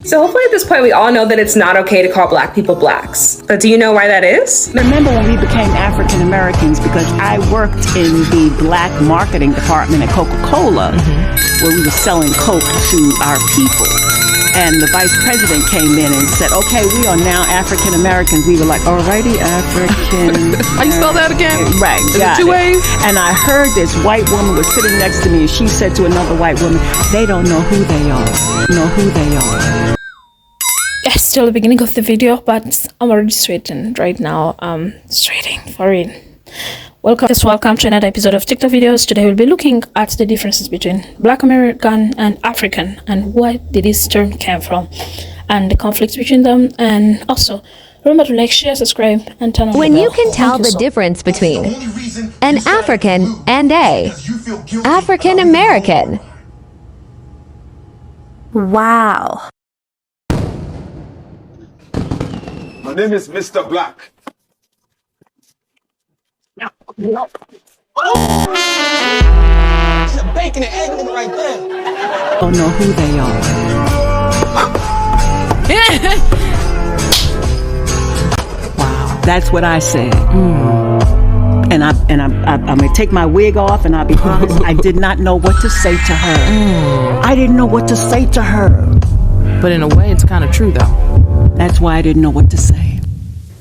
So hopefully at this point we all know that it's not okay to call Black people blacks. But do you know why that is? Remember when we became African Americans, because I worked in the black marketing department at Coca-Cola, where we were selling Coke to our people. And the vice president came in and said, okay, we are now African Americans. We were like, alrighty, African. How you spell that again? Right. Is it 2 ways? And I heard this white woman was sitting next to me and she said to another white woman, they don't know who they are. It's still the beginning of the video, but I'm already sweating right now. Sweating for real. Welcome to another episode of TikTok videos. Today we'll be looking at the differences between Black American and African and where did this term came from and the conflicts between them. And also remember to like, share, subscribe, and turn on the bell. When you can tell the difference between an African and a African American. Wow. My name is Mr. Black. It's a bacon and egg woman right there. Don't know who they are. Wow, that's what I said. And I'm gonna take my wig off and I'll be honest, I did not know what to say to her. I didn't know what to say to her. But in a way, it's kind of true, though. That's why I didn't know what to say.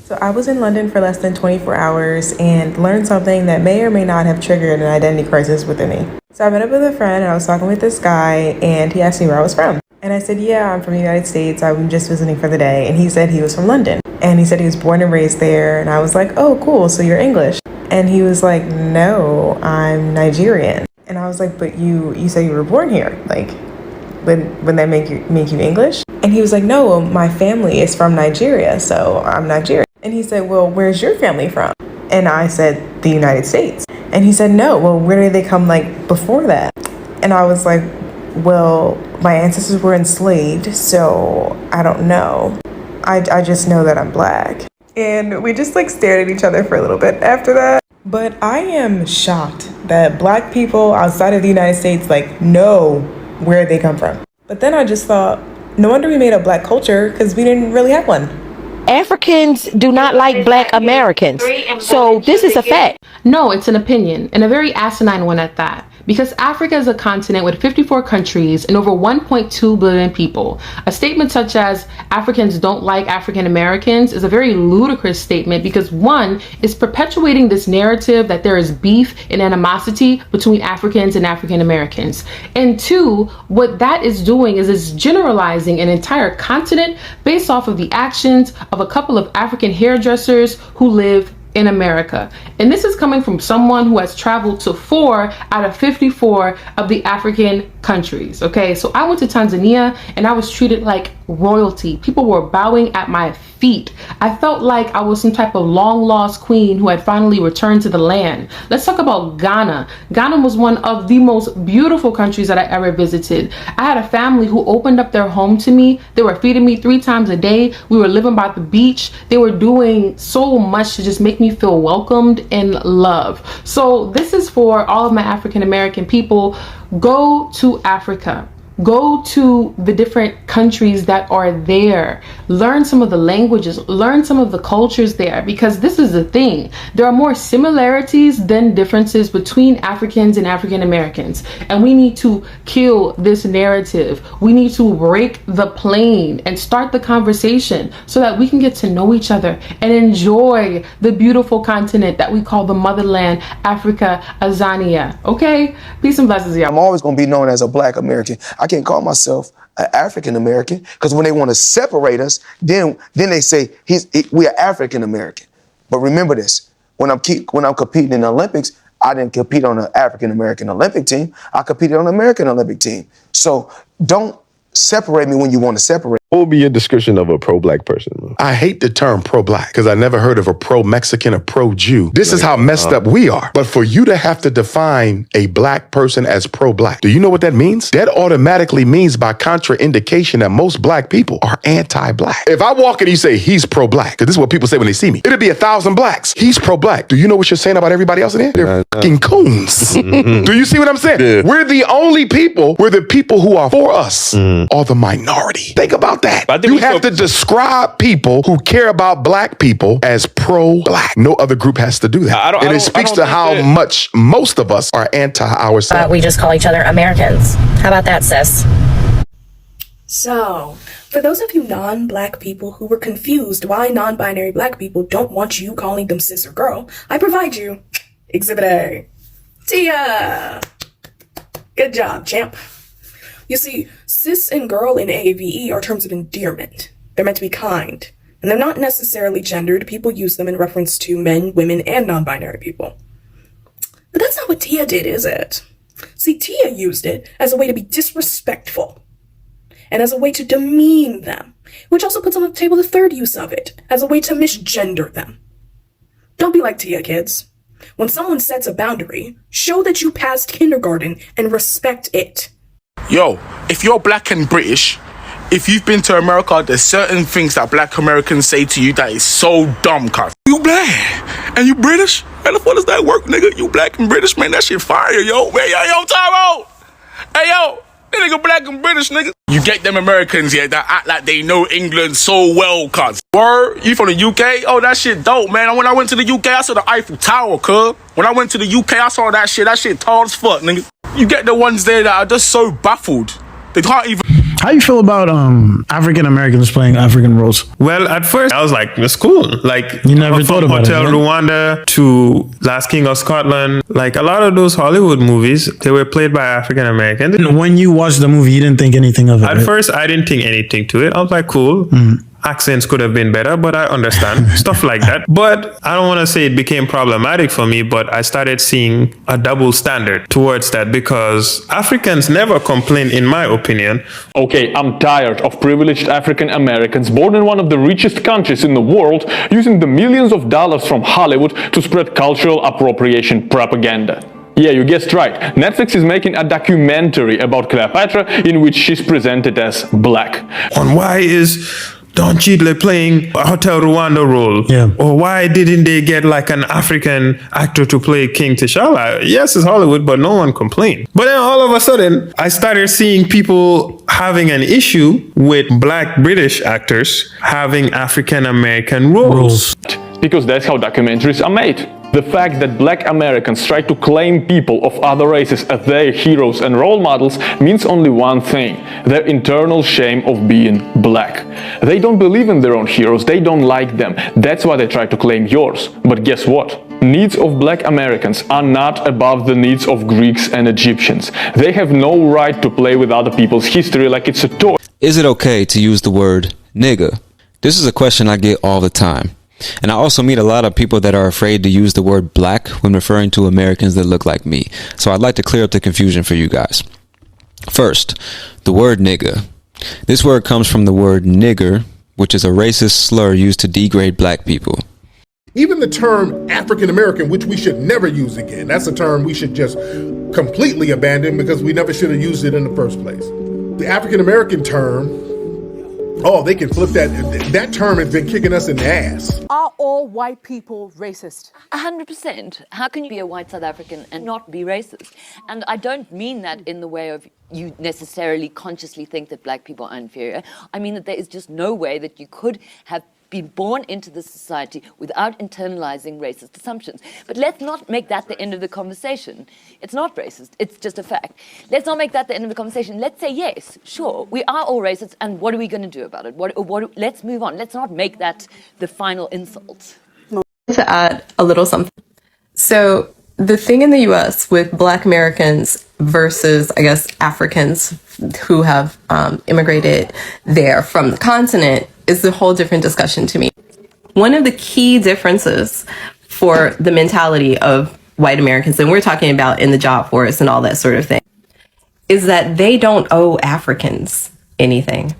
So I was in London for less than 24 hours and learned something that may or may not have triggered an identity crisis within me. So I met up with a friend and I was talking with this guy and he asked me where I was from. And I said, yeah, I'm from the United States. I'm just visiting for the day. And he said he was from London. And he said he was born and raised there. And I was like, oh, cool. So you're English. And he was like, no, I'm Nigerian. And I was like, but you said you were born here. Like, wouldn't that make you English? And he was like, no, well, my family is from Nigeria. So I'm Nigerian. And he said, well, where's your family from? And I said, the United States. And he said, no, well, where did they come like before that? And I was like, well, my ancestors were enslaved, so I don't know. I just know that I'm Black. And we just like stared at each other for a little bit after that. But I am shocked that Black people outside of the United States like know where they come from. But then I just thought, no wonder we made a Black culture because we didn't really have one. Africans do not like Black Americans, so this is a fact. No, it's an opinion, and a very asinine one at that. Because Africa is a continent with 54 countries and over 1.2 billion people. A statement such as Africans don't like African Americans is a very ludicrous statement because one, is perpetuating this narrative that there is beef and animosity between Africans and African Americans. And two, what that is doing is it's generalizing an entire continent based off of the actions of a couple of African hairdressers who live in America. And this is coming from someone who has traveled to 4 out of 54 of the African countries. Okay, so I went to Tanzania and I was treated like royalty. People were bowing at my feet. I felt like I was some type of long lost queen who had finally returned to the land. Let's talk about Ghana. Ghana was one of the most beautiful countries that I ever visited. I had a family who opened up their home to me. They were feeding me 3 times a day. We were living by the beach. They were doing so much to just make me feel welcomed and loved. So this is for all of my African American people. Go to Africa. Go to the different countries that are there. Learn some of the languages, learn some of the cultures there, because this is the thing. There are more similarities than differences between Africans and African Americans. And we need to kill this narrative. We need to break the plane and start the conversation so that we can get to know each other and enjoy the beautiful continent that we call the motherland, Africa, Azania. Okay? Peace and blessings, y'all. I'm always going to be known as a Black American. I can't call myself an African American because when they want to separate us, then they say we are African American. But remember this: when I'm competing in the Olympics, I didn't compete on the African American Olympic team. I competed on the American Olympic team. So don't separate me when you want to separate. What would be your description of a pro-Black person? I hate the term pro-Black because I never heard of a pro-Mexican or pro-Jew. This is how messed up we are. But for you to have to define a Black person as pro-Black, do you know what that means? That automatically means by contraindication that most Black people are anti-Black. If I walk in and you say he's pro-Black, because this is what people say when they see me, it'll be 1,000 Blacks. He's pro-Black. Do you know what you're saying about everybody else in there? They're fucking coons. Do you see what I'm saying? Yeah. We're the only people, we're the people who are for us, are the minority. Think about that. that. But I think You we have to describe people who care about black people as pro-black. No other group has to do that. And it speaks to how much most of us are anti ourselves. We just call each other Americans. How about that, sis? So, for those of you non-black people who were confused why non-binary black people don't want you calling them sis or girl, I provide you Exhibit A. Tia! Good job, champ. You see, cis and girl in AAVE are terms of endearment. They're meant to be kind, and they're not necessarily gendered. People use them in reference to men, women, and non-binary people. But that's not what Tia did, is it? See, Tia used it as a way to be disrespectful, and as a way to demean them, which also puts on the table the third use of it, as a way to misgender them. Don't be like Tia, kids. When someone sets a boundary, show that you passed kindergarten and respect it. Yo, if you're black and British, if you've been to America, there's certain things that black Americans say to you that is so dumb, cuz. You black and you British? How the fuck does that work, nigga? You black and British, man, that shit fire, yo. Man, yo, Tyrone! Hey, yo! That nigga black and British, nigga. You get them Americans, yeah, that act like they know England so well, cuz. Word? You from the UK? Oh, that shit dope, man. When I went to the UK, I saw the Eiffel Tower, cuz. When I went to the UK, I saw that shit tall as fuck, nigga. You get the ones there that are just so baffled. They can't even... How you feel about African Americans playing African roles? Well, at first I was like, it's cool. Like, you never thought about Hotel it, Rwanda to Last King of Scotland. Like a lot of those Hollywood movies, they were played by African Americans. When you watched the movie, you didn't think anything of it. At first, I didn't think anything to it. I was like, cool. Accents could have been better, but I understand stuff like that. But I don't want to say it became problematic for me, but I started seeing a double standard towards that because Africans never complain, in my opinion. Okay, I'm tired of privileged African Americans born in one of the richest countries in the world using the millions of dollars from Hollywood to spread cultural appropriation propaganda. Yeah, you guessed right. Netflix is making a documentary about Cleopatra in which she's presented as black. On why is Don Cheadle playing a Hotel Rwanda role? Yeah. Or why didn't they get like an African actor to play King T'Challa? Yes, it's Hollywood, but no one complained. But then all of a sudden, I started seeing people having an issue with black British actors having African American roles. Because that's how documentaries are made. The fact that black Americans try to claim people of other races as their heroes and role models means only one thing: their internal shame of being black. They don't believe in their own heroes, they don't like them. That's why they try to claim yours. But guess what? Needs of black Americans are not above the needs of Greeks and Egyptians. They have no right to play with other people's history like it's a toy. Is it okay to use the word nigga? This is a question I get all the time. And I also meet a lot of people that are afraid to use the word black when referring to Americans that look like me. So I'd like to clear up the confusion for you guys. First, the word nigga. This word comes from the word nigger, which is a racist slur used to degrade black people. Even the term African American, which we should never use again, that's a term we should just completely abandon because we never should have used it in the first place. The African American term, oh, they can flip that. That term has been kicking us in the ass. Are all white people racist? 100%. How can you be a white South African and not be racist? And I don't mean that in the way of you necessarily consciously think that black people are inferior. I mean that there is just no way that you could have been born into this society without internalizing racist assumptions. But let's not make that the end of the conversation. It's not racist, it's just a fact. Let's not make that the end of the conversation. Let's say, yes, sure, we are all racist, and what are we going to do about it? Let's move on. Let's not make that the final insult. To add a little something. So the thing in the US with Black Americans versus, I guess, Africans who have immigrated there from the continent is a whole different discussion to me. One of the key differences for the mentality of white Americans, and we're talking about in the job force and all that sort of thing, is that they don't owe Africans anything.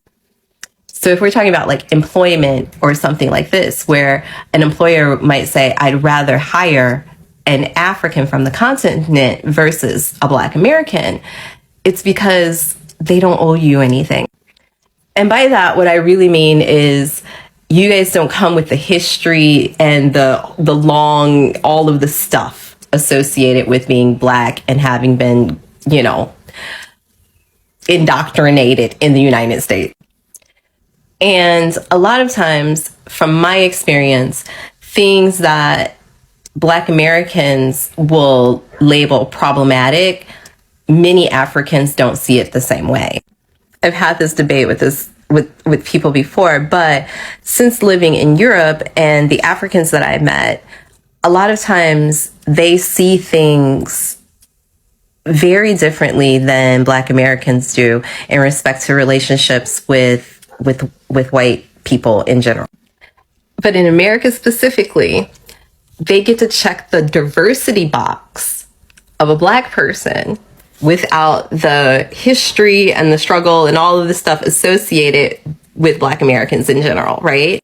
So if we're talking about like employment or something like this, where an employer might say, I'd rather hire an African from the continent versus a Black American, it's because they don't owe you anything. And by that, what I really mean is you guys don't come with the history and the long, all of the stuff associated with being Black and having been, you know, indoctrinated in the United States. And a lot of times, from my experience, things that Black Americans will label problematic, many Africans don't see it the same way. I've had this debate with people before, but since living in Europe and the Africans that I've met, a lot of times they see things very differently than Black Americans do in respect to relationships with white people in general. But in America specifically, they get to check the diversity box of a Black person without the history and the struggle and all of the stuff associated with Black Americans in general, right?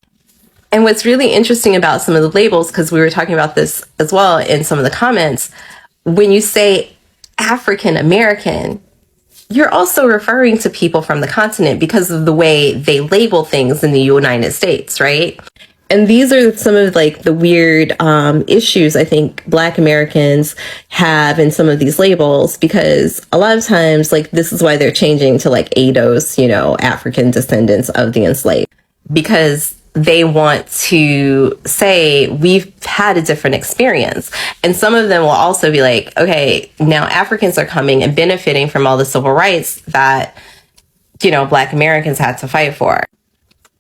And what's really interesting about some of the labels, because we were talking about this as well in some of the comments, when you say African American, you're also referring to people from the continent because of the way they label things in the United States, right? And these are some of like the weird issues I think Black Americans have in some of these labels, because a lot of times, like, this is why they're changing to like ADOS, you know, African descendants of the enslaved, because they want to say we've had a different experience. And some of them will also be like, okay, now Africans are coming and benefiting from all the civil rights that, you know, Black Americans had to fight for.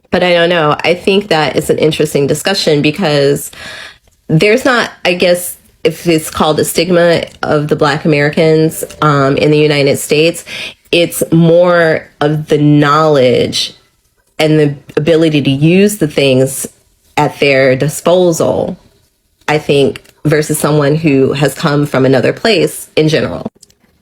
But I don't know. I think that it's an interesting discussion because there's not, I guess, if it's called the stigma of the Black Americans in the United States, it's more of the knowledge and the ability to use the things at their disposal, I think, versus someone who has come from another place in general.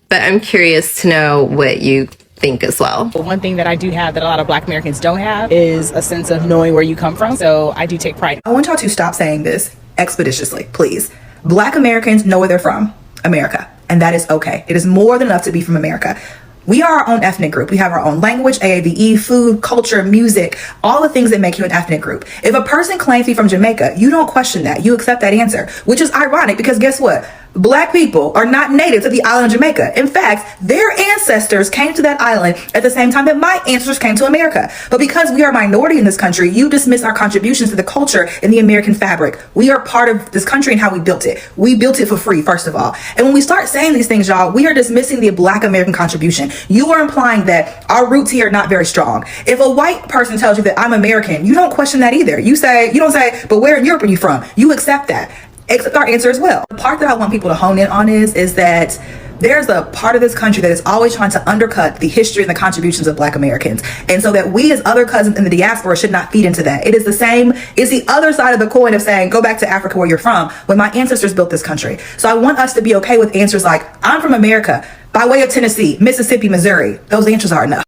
But I'm curious to know what you think as well. One thing that I do have that a lot of Black Americans don't have is a sense of knowing where you come from. So I do take pride. I want y'all to stop saying this expeditiously, please. Black Americans know where they're from, America, and that is okay. It is more than enough to be from America. We are our own ethnic group. We have our own language, AAVE, food, culture, music, all the things that make you an ethnic group. If a person claims to be from Jamaica, you don't question that. You accept that answer, which is ironic because guess what? Black people are not native to the island of Jamaica. In fact, their ancestors came to that island at the same time that my ancestors came to America. But because we are a minority in this country, you dismiss our contributions to the culture and the American fabric. We are part of this country and how we built it. We built it for free, first of all. And when we start saying these things, y'all, we are dismissing the Black American contribution. You are implying that our roots here are not very strong. If a white person tells you that I'm American, you don't question that either. You don't say, but where in Europe are you from? You accept that. Accept our answer as well. The part that I want people to hone in on is that there's a part of this country that is always trying to undercut the history and the contributions of Black Americans. And so that we as other cousins in the diaspora should not feed into that. It is the same, it's the other side of the coin of saying, go back to Africa where you're from, when my ancestors built this country. So I want us to be okay with answers like, I'm from America, by way of Tennessee, Mississippi, Missouri. Those answers are enough.